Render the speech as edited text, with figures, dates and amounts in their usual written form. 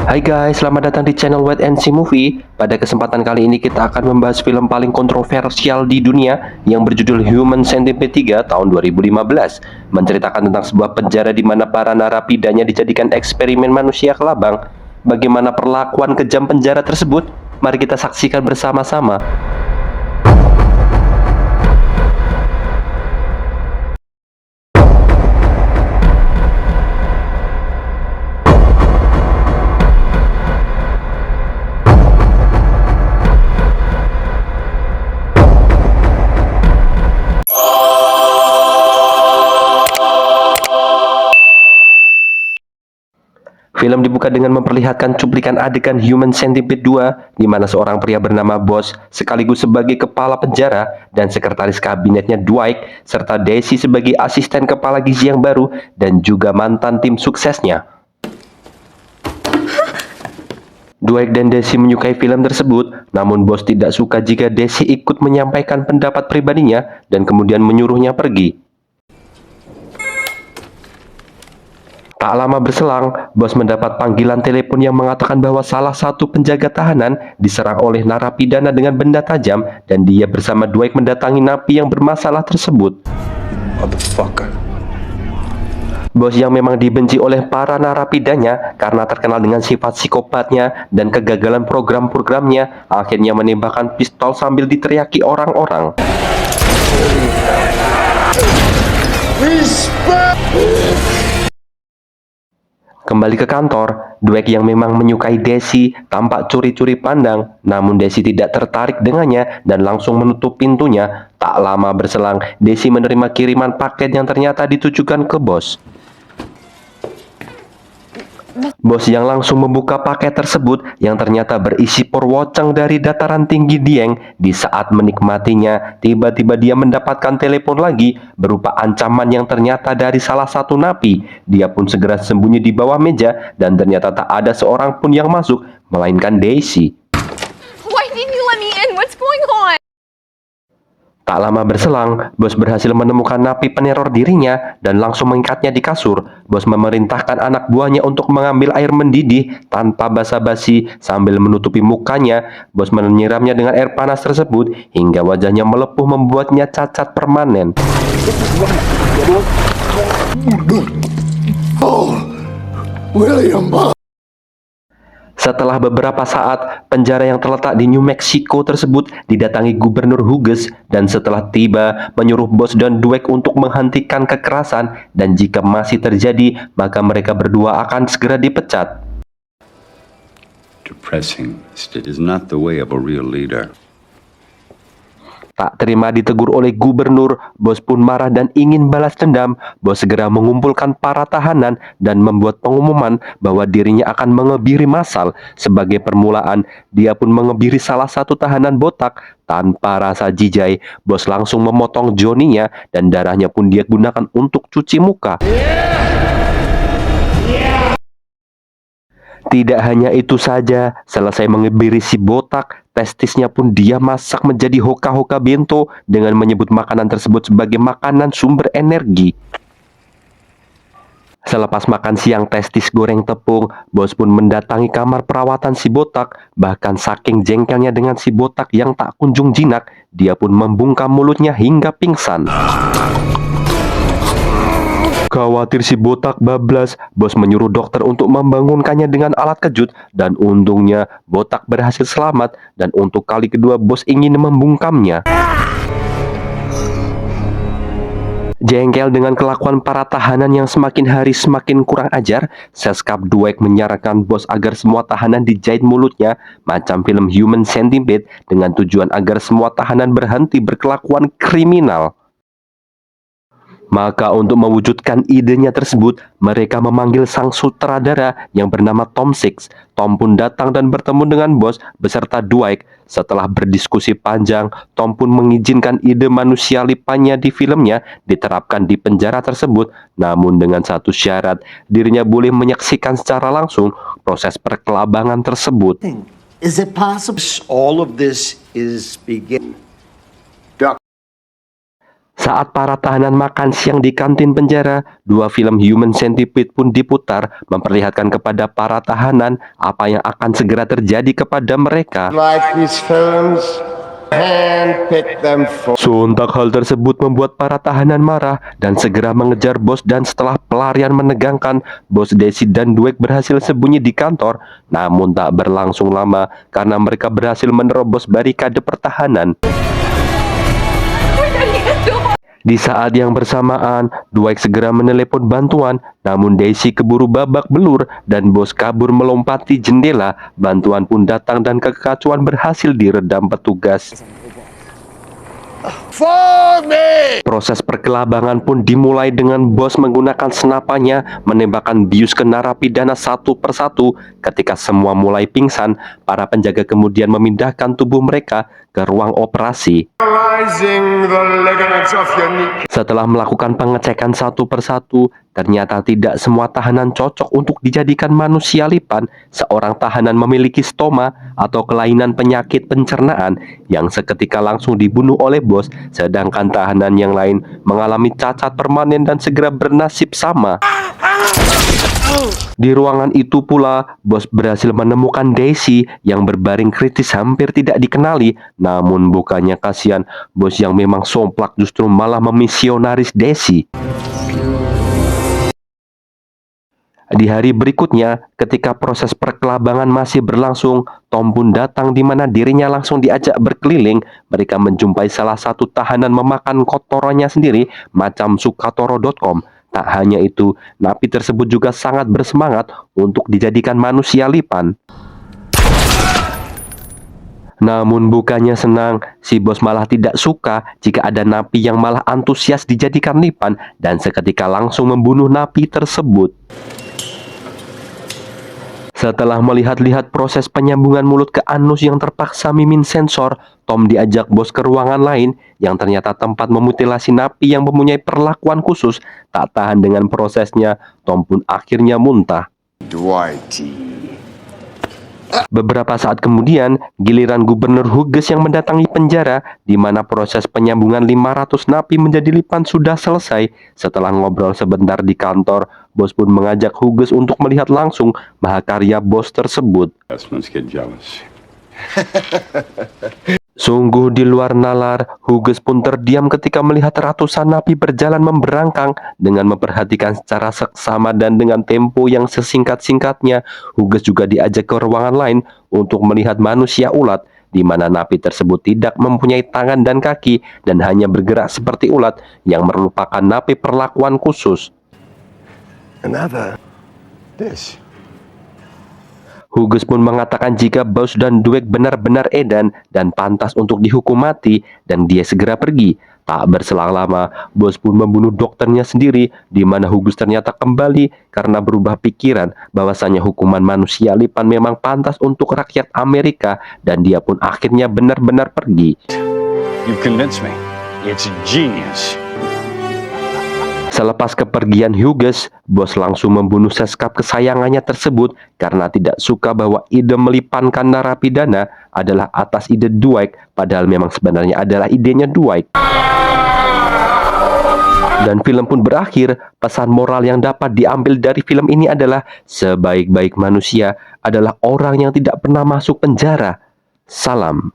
Hai guys, selamat datang di channel Wait and See Movie. Pada kesempatan kali ini kita akan membahas film paling kontroversial di dunia yang berjudul Human Centipede 3 tahun 2015. Menceritakan tentang sebuah penjara di mana para narapidanya dijadikan eksperimen manusia kelabang. Bagaimana perlakuan kejam penjara tersebut? Mari kita saksikan bersama-sama. Film dibuka dengan memperlihatkan cuplikan adegan Human Centipede 2, di mana seorang pria bernama Boss sekaligus sebagai kepala penjara dan sekretaris kabinetnya Dwight, serta Daisy sebagai asisten kepala gizi yang baru dan juga mantan tim suksesnya. Dwight dan Daisy menyukai film tersebut, namun Boss tidak suka jika Daisy ikut menyampaikan pendapat pribadinya dan kemudian menyuruhnya pergi. Tak lama berselang, Bos mendapat panggilan telepon yang mengatakan bahwa salah satu penjaga tahanan diserang oleh narapidana dengan benda tajam dan dia bersama Dwight mendatangi napi yang bermasalah tersebut. Motherfucker. Bos yang memang dibenci oleh para narapidanya karena terkenal dengan sifat psikopatnya dan kegagalan program-programnya, akhirnya menembakkan pistol sambil diteriaki orang-orang. Kembali ke kantor, Dwight yang memang menyukai Daisy tampak curi-curi pandang, namun Daisy tidak tertarik dengannya dan langsung menutup pintunya. Tak lama berselang, Daisy menerima kiriman paket yang ternyata ditujukan ke Bos. Bos yang langsung membuka paket tersebut yang ternyata berisi porwoceng dari dataran tinggi Dieng. Di saat menikmatinya, tiba-tiba dia mendapatkan telepon lagi berupa ancaman yang ternyata dari salah satu napi. Dia pun segera sembunyi di bawah meja dan ternyata tak ada seorang pun yang masuk, melainkan Daisy. Why didn't you let me in? What's going on? Tak lama berselang, Bos berhasil menemukan napi peneror dirinya dan langsung mengikatnya di kasur. Bos memerintahkan anak buahnya untuk mengambil air mendidih tanpa basa-basi sambil menutupi mukanya. Bos menyiramnya dengan air panas tersebut hingga wajahnya melepuh membuatnya cacat permanen. Setelah beberapa saat, penjara yang terletak di New Mexico tersebut didatangi Gubernur Hughes dan setelah tiba menyuruh Bos dan Dwight untuk menghentikan kekerasan dan jika masih terjadi maka mereka berdua akan segera dipecat. Depressing. It is not the way of a real leader. Tak terima ditegur oleh gubernur, Bos pun marah dan ingin balas dendam. Bos segera mengumpulkan para tahanan dan membuat pengumuman bahwa dirinya akan mengebiri massal. Sebagai permulaan, dia pun mengebiri salah satu tahanan botak. Tanpa rasa jijai, Bos langsung memotong joninya dan darahnya pun dia gunakan untuk cuci muka. Tidak hanya itu saja, selesai mengebiri si botak, testisnya pun dia masak menjadi hoka-hoka bento dengan menyebut makanan tersebut sebagai makanan sumber energi. Selepas makan siang testis goreng tepung, Bos pun mendatangi kamar perawatan si botak. Bahkan saking jengkelnya dengan si botak yang tak kunjung jinak, dia pun membungkam mulutnya hingga pingsan. Khawatir si botak bablas, Bos menyuruh dokter untuk membangunkannya dengan alat kejut dan untungnya botak berhasil selamat dan untuk kali kedua Bos ingin membungkamnya. Jengkel dengan kelakuan para tahanan yang semakin hari semakin kurang ajar, Seskap Dwight menyarankan Bos agar semua tahanan dijahit mulutnya macam film Human Centipede dengan tujuan agar semua tahanan berhenti berkelakuan kriminal. Maka untuk mewujudkan idenya tersebut, mereka memanggil sang sutradara yang bernama Tom Six. Tom pun datang dan bertemu dengan Bos beserta Dwight. Setelah berdiskusi panjang, Tom pun mengizinkan ide manusia lipannya di filmnya diterapkan di penjara tersebut. Namun dengan satu syarat, dirinya boleh menyaksikan secara langsung proses perkelabangan tersebut. Is it possible? All of this is beginning. Saat para tahanan makan siang di kantin penjara, 2 film Human Centipede pun diputar, memperlihatkan kepada para tahanan apa yang akan segera terjadi kepada mereka. Like these films, handpick them for. Sontak hal tersebut membuat para tahanan marah dan segera mengejar bos, dan setelah pelarian menegangkan, bos Daisy dan Dwight berhasil sembunyi di kantor, namun tak berlangsung lama karena mereka berhasil menerobos barikade pertahanan. Di saat yang bersamaan, Dwight segera menelepon bantuan, namun Daisy keburu babak belur dan bos kabur melompati jendela. Bantuan pun datang dan kekacauan berhasil diredam petugas. Proses perkelabangan pun dimulai dengan bos menggunakan senapannya menembakkan bius ke narapidana satu persatu. Ketika semua mulai pingsan, para penjaga kemudian memindahkan tubuh mereka ke ruang operasi. Setelah melakukan pengecekan satu persatu, ternyata tidak semua tahanan cocok untuk dijadikan manusia lipan. Seorang tahanan memiliki stoma atau kelainan penyakit pencernaan yang seketika langsung dibunuh oleh bos, sedangkan tahanan yang lain mengalami cacat permanen dan segera bernasib sama. Di ruangan itu pula, bos berhasil menemukan Daisy yang berbaring kritis hampir tidak dikenali. Namun bukannya kasihan, bos yang memang somplak justru malah memisionaris Daisy. Di hari berikutnya, ketika proses perkelabangan masih berlangsung, Tom pun datang di mana dirinya langsung diajak berkeliling. Mereka menjumpai salah satu tahanan memakan kotorannya sendiri, macam sukatoro.com. Tak hanya itu, napi tersebut juga sangat bersemangat untuk dijadikan manusia lipan. Namun bukannya senang, si bos malah tidak suka jika ada napi yang malah antusias dijadikan lipan dan seketika langsung membunuh napi tersebut. Setelah melihat-lihat proses penyambungan mulut ke anus yang terpaksa minim sensor, Tom diajak bos ke ruangan lain yang ternyata tempat memutilasi napi yang mempunyai perlakuan khusus. Tak tahan dengan prosesnya, Tom pun akhirnya muntah. Dwighty. Beberapa saat kemudian, giliran Gubernur Hughes yang mendatangi penjara, di mana proses penyambungan 500 napi menjadi lipan sudah selesai. Setelah ngobrol sebentar di kantor, bos pun mengajak Hughes untuk melihat langsung mahakarya bos tersebut. Let's get jealous. Sungguh di luar nalar, Hughes pun terdiam ketika melihat ratusan napi berjalan memberangkang. Dengan memperhatikan secara seksama dan dengan tempo yang sesingkat-singkatnya, Hughes juga diajak ke ruangan lain untuk melihat manusia ulat, di mana napi tersebut tidak mempunyai tangan dan kaki dan hanya bergerak seperti ulat yang merupakan napi perlakuan khusus. This. Hughes pun mengatakan jika bos dan Dwight benar-benar edan dan pantas untuk dihukum mati, dan dia segera pergi. Tak berselang lama, bos pun membunuh dokternya sendiri, di mana Hughes ternyata kembali karena berubah pikiran bahwasanya hukuman manusia lipan memang pantas untuk rakyat Amerika, dan dia pun akhirnya benar-benar pergi. You convinced me. It's genius. Selepas kepergian Hughes, bos langsung membunuh seskap kesayangannya tersebut karena tidak suka bahwa ide melipankan narapidana adalah atas ide Dwight, padahal memang sebenarnya adalah idenya Dwight. Dan film pun berakhir. Pesan moral yang dapat diambil dari film ini adalah sebaik-baik manusia adalah orang yang tidak pernah masuk penjara. Salam.